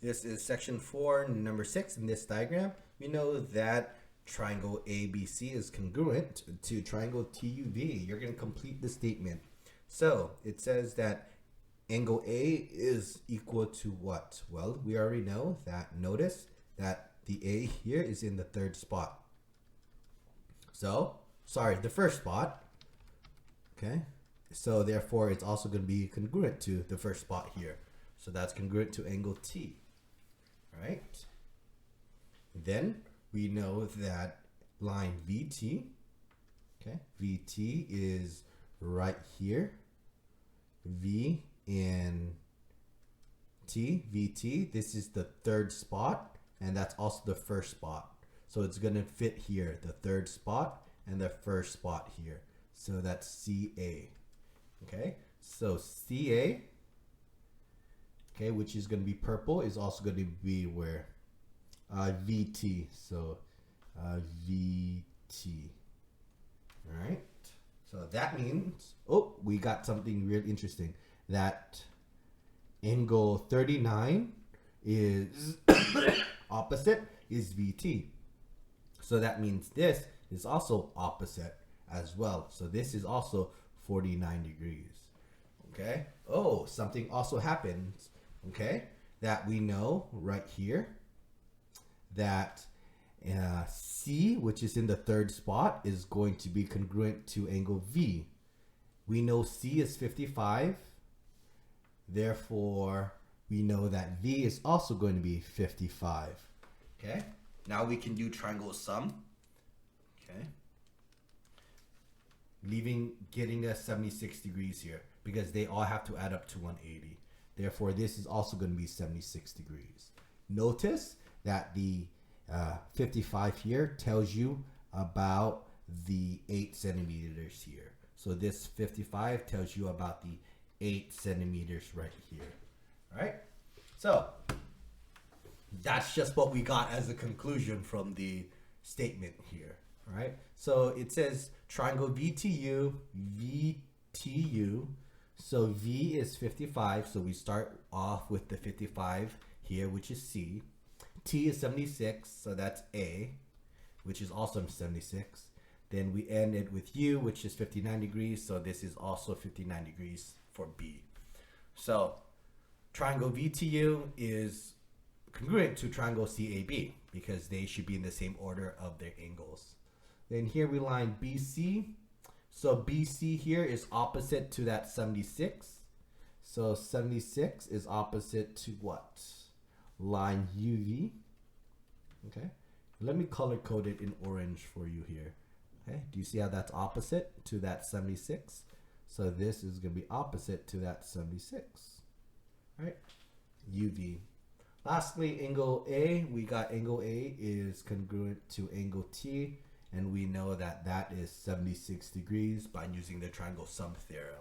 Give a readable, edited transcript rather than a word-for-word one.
This is section 4, number 6 in this diagram. We know that triangle ABC is congruent to triangle TUV. You're going to complete the statement. So it says that angle A is equal to what? Well, we already know that. Notice that the A here is in the third spot. So, sorry, the first spot. Okay. So therefore, it's also going to be congruent to the first spot here. So that's congruent to angle T. Right? Then we know that line VT, okay, VT is right here. V in T, VT, this is the third spot, and that's also the first spot. So it's going to fit here, the third spot and the first spot here. So that's CA. Okay, so CA, okay, which is going to be purple, is also going to be where? VT. So VT. All right. So that means, oh, we got something real interesting. That angle 39 is opposite is VT. So that means this is also opposite as well. So this is also 49 degrees. Okay. Oh, something also happens. Okay. That we know right here that C, which is in the third spot, is going to be congruent to angle V. We know C is 55. Therefore, we know that V is also going to be 55. Okay. Now we can do triangle sum. Okay. Getting us 76 degrees here because they all have to add up to 180. Therefore, this is also going to be 76 degrees. Notice that the 55 here tells you about the 8 centimeters here. So this 55 tells you about the 8 centimeters right here. All right. So that's just what we got as a conclusion from the statement here. All right. So it says triangle VTU, VTU. So V is 55. So we start off with the 55 here, which is C. T is 76. So that's A, which is also 76. Then we end it with U, which is 59 degrees. So this is also 59 degrees for B. So triangle VTU is congruent to triangle CAB because they should be in the same order of their angles. Then here we line BC. So BC here is opposite to that 76. So 76 is opposite to what? Line UV. Okay. Let me color code it in orange for you here. Okay. Do you see how that's opposite to that 76? So this is going to be opposite to that 76. All right. UV. Lastly, angle A. We got angle A is congruent to angle T. And we know that that is 76 degrees by using the triangle sum theorem.